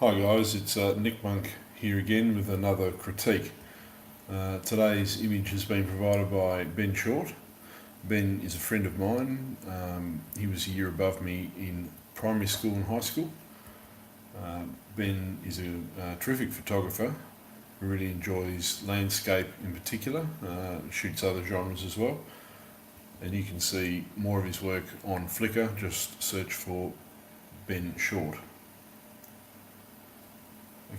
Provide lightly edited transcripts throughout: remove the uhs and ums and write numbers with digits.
Hi guys, it's Nick Monk here again with another critique. Today's image has been provided by Ben Short. Ben is a friend of mine. He was a year above me in primary school and high school. Ben is a terrific photographer who really enjoys landscape in particular, shoots other genres as well. And you can see more of his work on Flickr, just search for Ben Short.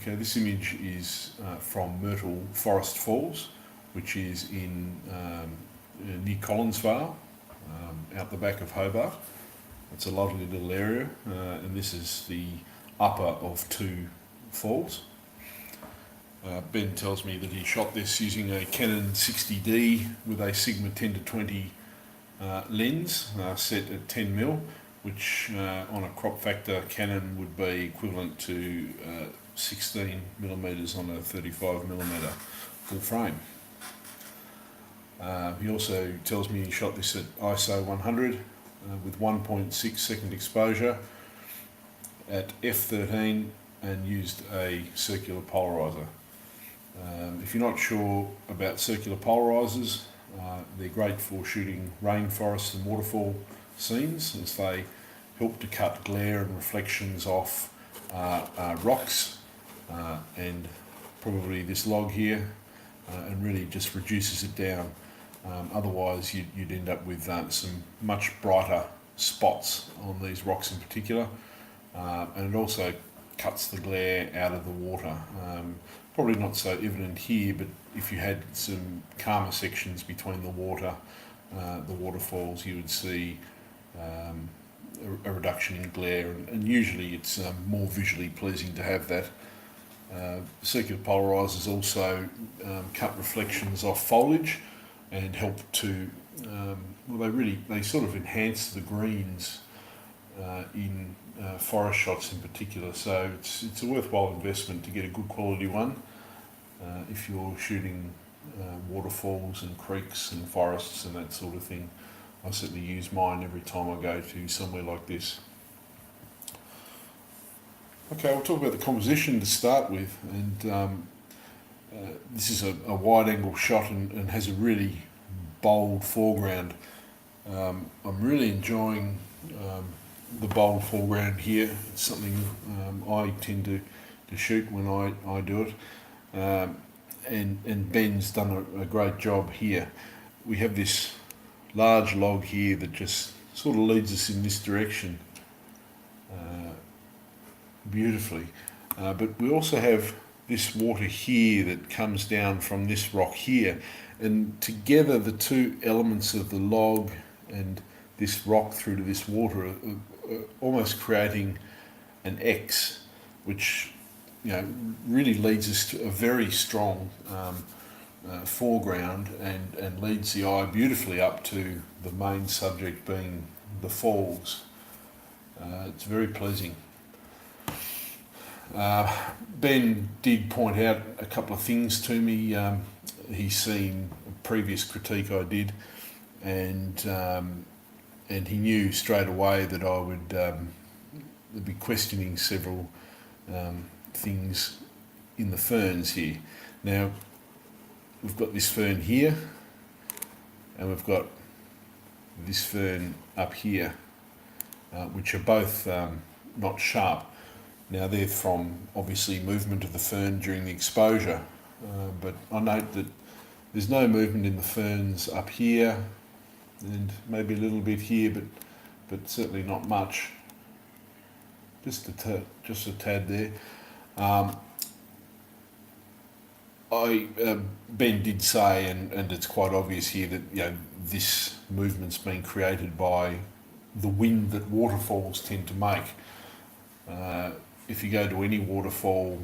Okay, this image is from Myrtle Forest Falls, which is in near Collinsvale, out the back of Hobart. It's a lovely little area, and this is the upper of two falls. Ben tells me that he shot this using a Canon 60D with a Sigma 10-20 lens set at 10mm, which on a crop factor Canon would be equivalent to 16mm on a 35mm full frame. He also tells me he shot this at ISO 100 with 1.6 second exposure at f13 and used a circular polarizer. If you're not sure about circular polarizers, they're great for shooting rainforests and waterfall scenes, as they help to cut glare and reflections off rocks and probably this log here, and really just reduces it down. Otherwise you'd end up with some much brighter spots on these rocks in particular, and it also cuts the glare out of the water. Probably not so evident here, but if you had some calmer sections between the waterfalls, you would see a reduction in glare, and usually it's more visually pleasing to have that. Circular polarizers also cut reflections off foliage and help to, they sort of enhance the greens in forest shots in particular. So it's a worthwhile investment to get a good quality one if you're shooting waterfalls and creeks and forests and that sort of thing. I certainly use mine every time I go to somewhere like this. Okay, we'll talk about the composition to start with, and this is a wide angle shot and has a really bold foreground. I'm really enjoying the bold foreground here. It's something I tend to shoot when I do it, and Ben's done a great job here. We have this large log here that just sort of leads us in this direction beautifully, but we also have this water here that comes down from this rock here, and together the two elements of the log and this rock through to this water are almost creating an X, which really leads us to a very strong foreground and leads the eye beautifully up to the main subject being the falls. It's very pleasing. Ben did point out a couple of things to me. He's seen a previous critique I did, and he knew straight away that I would be questioning several things in the ferns here. Now, we've got this fern here, and we've got this fern up here, which are both not sharp. Now, they're from obviously movement of the fern during the exposure, but I note that there's no movement in the ferns up here, and maybe a little bit here, but certainly not much. Just a tad there. Ben did say, and it's quite obvious here, that this movement's been created by the wind that waterfalls tend to make. If you go to any waterfall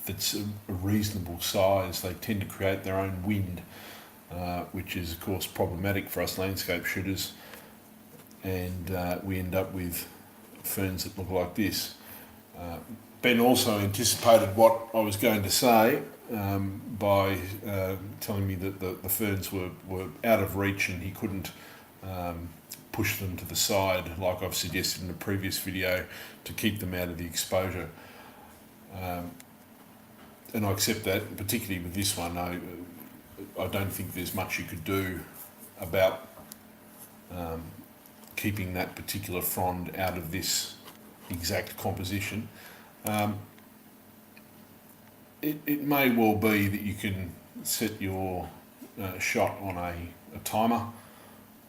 that's a reasonable size, they tend to create their own wind, which is of course problematic for us landscape shooters, and we end up with ferns that look like this. Ben also anticipated what I was going to say by telling me that the ferns were out of reach and he couldn't push them to the side, like I've suggested in the previous video, to keep them out of the exposure. And I accept that, particularly with this one. I don't think there's much you could do about keeping that particular frond out of this exact composition. It may well be that you can set your shot on a timer,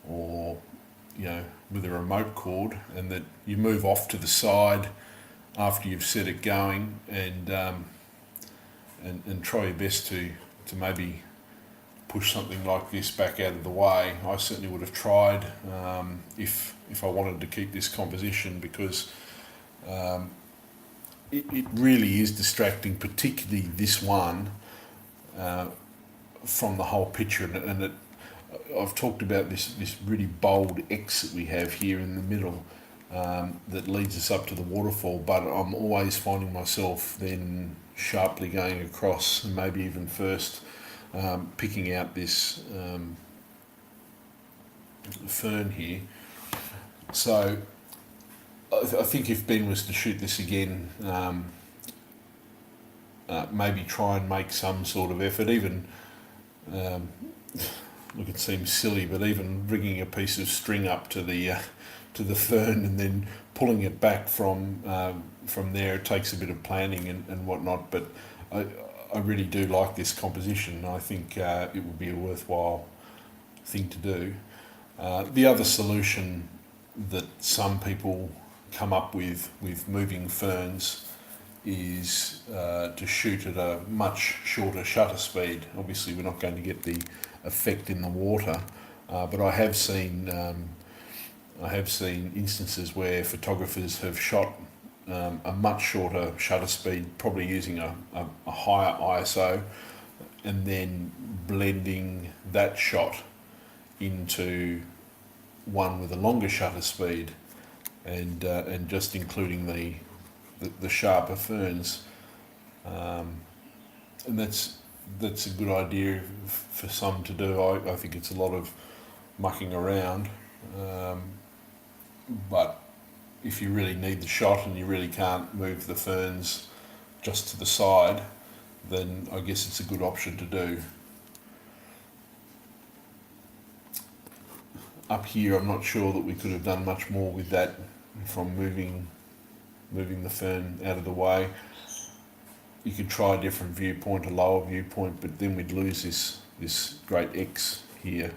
or with a remote cord, and that you move off to the side after you've set it going, and try your best to maybe push something like this back out of the way. I certainly would have tried if I wanted to keep this composition, because it really is distracting, particularly this one, from the whole picture. And I've talked about this really bold X that we have here in the middle, that leads us up to the waterfall, but I'm always finding myself then sharply going across, and maybe even first picking out this fern here. So I think if Ben was to shoot this again, maybe try and make some sort of effort, even look, it seems silly, but even rigging a piece of string up to the fern and then pulling it back from there. It takes a bit of planning and whatnot, but I really do like this composition. I think it would be a worthwhile thing to do. The other solution that some people come up with moving ferns is to shoot at a much shorter shutter speed. Obviously we're not going to get the effect in the water, but I have seen instances where photographers have shot a much shorter shutter speed, probably using a higher ISO, and then blending that shot into one with a longer shutter speed, and just including the sharper ferns, and that's a good idea for some to do. I think it's a lot of mucking around, but if you really need the shot and you really can't move the ferns just to the side, then I guess it's a good option to do. Up here, I'm not sure that we could have done much more with that, from moving the fern out of the way. You could try a different viewpoint, a lower viewpoint, but then we'd lose this great X here.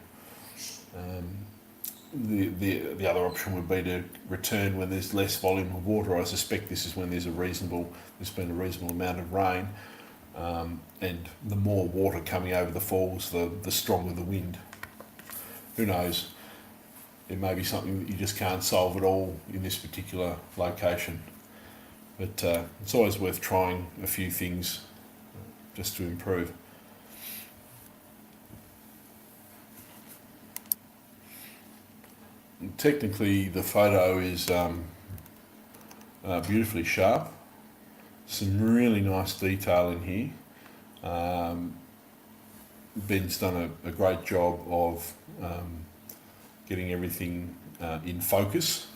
The other option would be to return when there's less volume of water. I suspect this is when there's been a reasonable amount of rain, and the more water coming over the falls, the stronger the wind. Who knows? It may be something that you just can't solve at all in this particular location, but it's always worth trying a few things just to improve. Technically, the photo is beautifully sharp. Some really nice detail in here. Ben's done a great job of getting everything in focus.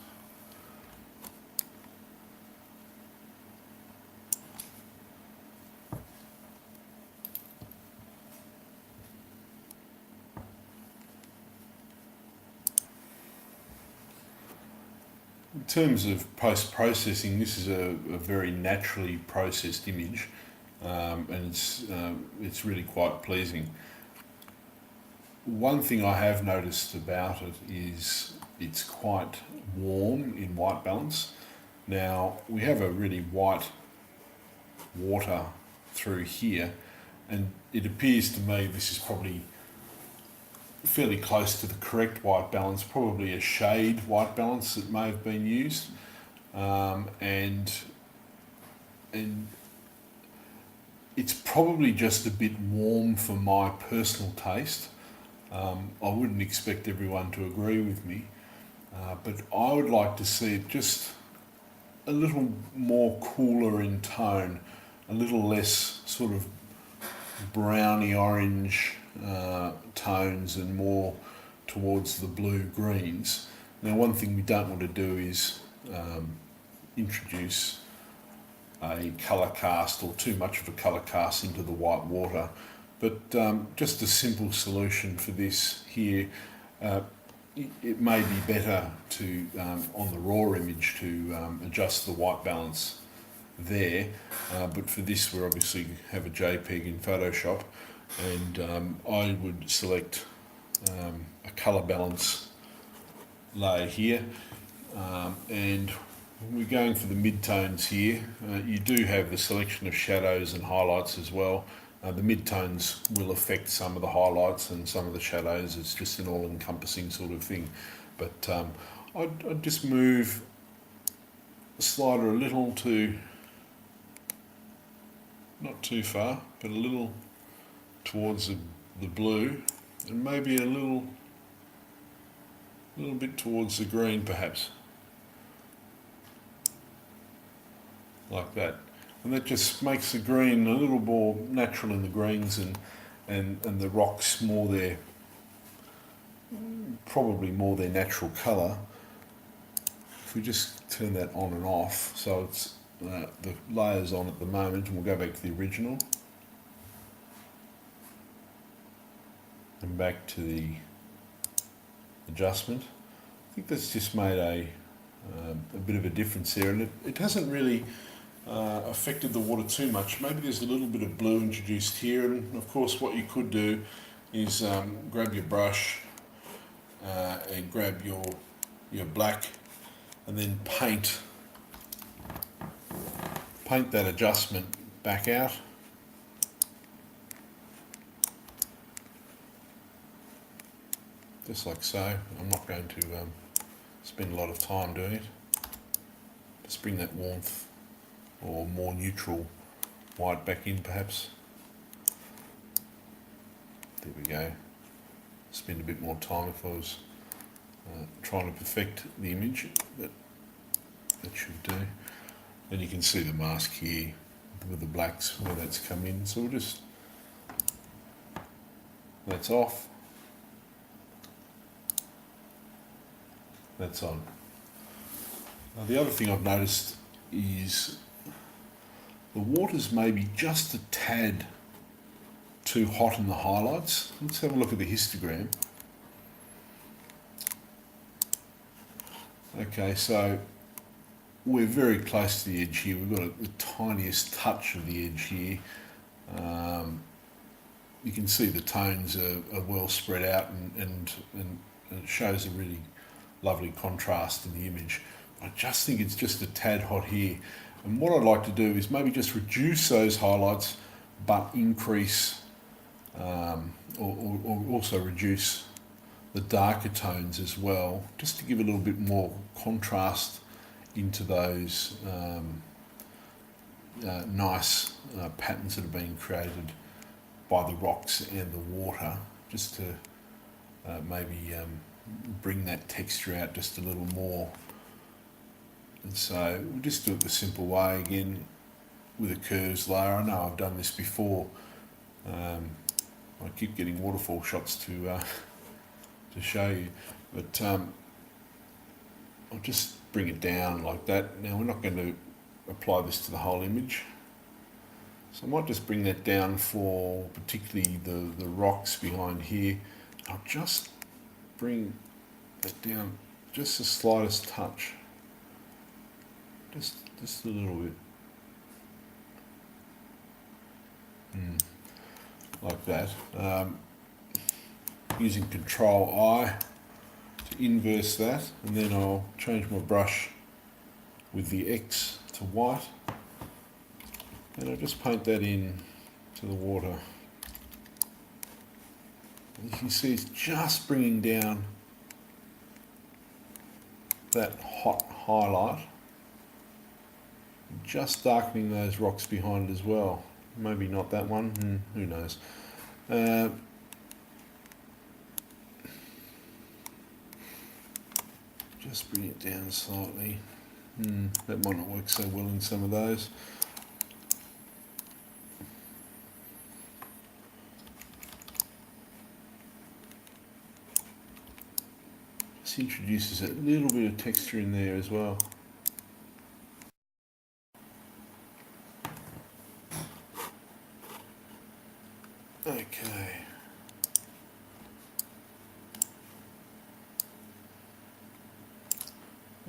In terms of post-processing, this is a very naturally processed image, and it's really quite pleasing. One thing I have noticed about it is it's quite warm in white balance. Now, we have a really white water through here, and it appears to me this is probably fairly close to the correct white balance, probably a shade white balance that may have been used, and it's probably just a bit warm for my personal taste. I wouldn't expect everyone to agree with me, but I would like to see it just a little more cooler in tone, a little less sort of browny orange tones, and more towards the blue greens. Now, one thing we don't want to do is introduce a colour cast or too much of a colour cast into the white water, but just a simple solution for this here. It may be better to, on the raw image, to adjust the white balance there, but for this we obviously have a JPEG in Photoshop, and I would select a colour balance layer here, and we're going for the mid-tones here. You do have the selection of shadows and highlights as well. The mid-tones will affect some of the highlights and some of the shadows. It's just an all-encompassing sort of thing. But I'd just move the slider a little to, not too far, but a little towards the blue, and maybe a little bit towards the green perhaps. Like that. And that just makes the green a little more natural in the greens, and the rocks more their, probably more their natural colour. If we just turn that on and off, so it's the layer's on at the moment, and we'll go back to the original. And back to the adjustment. I think that's just made a bit of a difference there, and it hasn't really affected the water too much. Maybe there's a little bit of blue introduced here, and of course what you could do is grab your brush and grab your black, and then paint that adjustment back out. Just like so. I'm not going to spend a lot of time doing it. Just bring that warmth or more neutral white back in perhaps. There we go. Spend a bit more time if I was trying to perfect the image, but that should do. And you can see the mask here with the blacks where that's come in. So we'll just, that's off. That's on. Now the other thing I've noticed is the water's maybe just a tad too hot in the highlights. Let's have a look at the histogram. Okay, so we're very close to the edge here. We've got the tiniest touch of the edge here. You can see the tones are well spread out, and it shows a really lovely contrast in the image. I just think it's just a tad hot here. And what I'd like to do is maybe just reduce those highlights, but increase or also reduce the darker tones as well, just to give a little bit more contrast into those nice patterns that have been created by the rocks and the water, just to maybe bring that texture out just a little more. And so we'll just do it the simple way again with a curves layer. I know I've done this before. I keep getting waterfall shots to show you, but I'll just bring it down like that. Now we're not going to apply this to the whole image, so I might just bring that down for particularly the rocks behind here. I'll just bring that down just the slightest touch, just a little bit, like that. Using Control I to inverse that, and then I'll change my brush with the X to white, and I'll just paint that in to the water. And you can see it's just bringing down that hot highlight, just darkening those rocks behind as well. Maybe not that one, who knows. Just bring it down slightly. That might not work so well in some of those. This introduces a little bit of texture in there as well. Okay.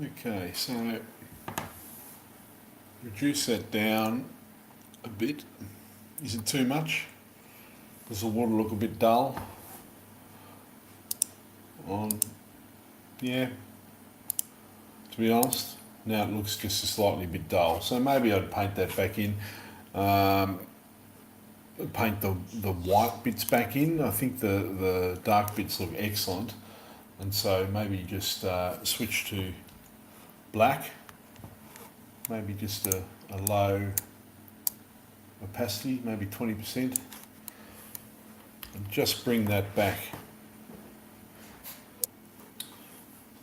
Okay, so reduce that down a bit. Is it too much? Does the water look a bit dull? Yeah, to be honest, now it looks just a slightly bit dull. So maybe I'd paint that back in. Paint the white bits back in. I think the dark bits look excellent. And so maybe just switch to black. Maybe just a low opacity, maybe 20%. And just bring that back.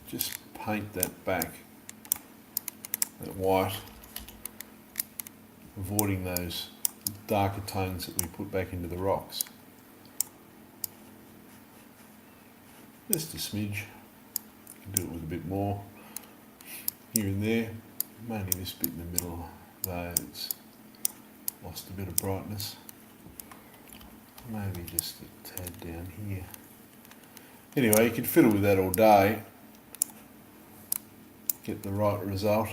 Just paint that back, that white, avoiding those darker tones that we put back into the rocks. Just a smidge. You can do it with a bit more here and there. Mainly this bit in the middle, though it's lost a bit of brightness. Maybe just a tad down here. Anyway, you can fiddle with that all day. Get the right result.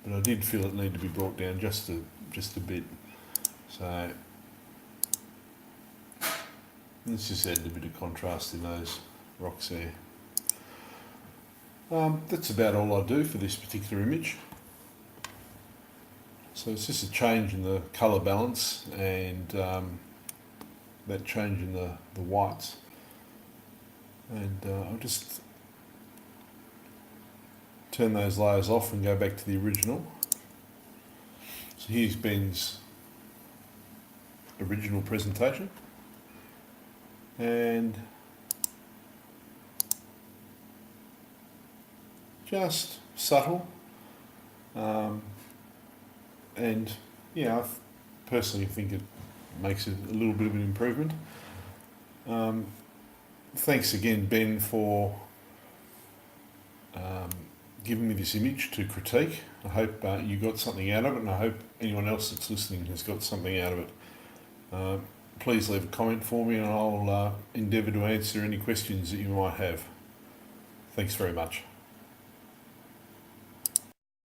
But I did feel it needed to be brought down just a bit. So let's just add a bit of contrast in those rocks there. That's about all I do for this particular image. So it's just a change in the colour balance and that change in the whites. And I'll just turn those layers off and go back to the original. So here's Ben's original presentation. And just subtle. And yeah, I personally think it makes it a little bit of an improvement. Thanks again, Ben, for giving me this image to critique. I hope you got something out of it, and I hope anyone else that's listening has got something out of it. Please leave a comment for me and I'll endeavour to answer any questions that you might have. Thanks very much.